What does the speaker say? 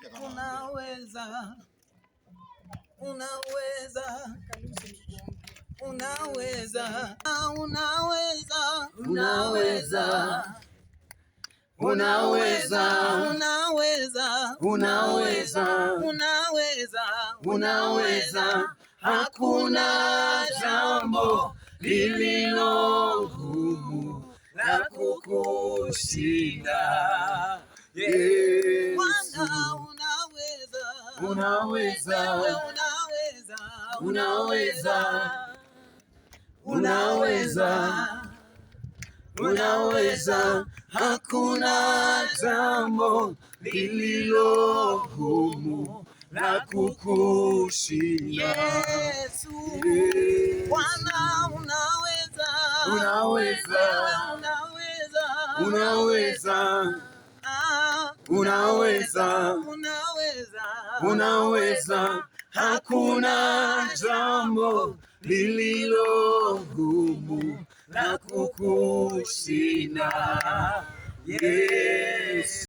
unaweza, unaweza, unaweza, unaweza, unaweza, unaweza, unaweza, unaweza, unaweza, unaweza. Hakuna jambo lililo gumu la kukushinda. Yesu, Bwana unaweza, unaweza, unaweza, unaweza. Hakuna jambo lililo gumu la kukushinda. Yesu, Bwana unaweza, unaweza, unaweza, unaweza, unaweza, unaweza. Hakuna jambo lililo gumu la kukushinda. Yesu.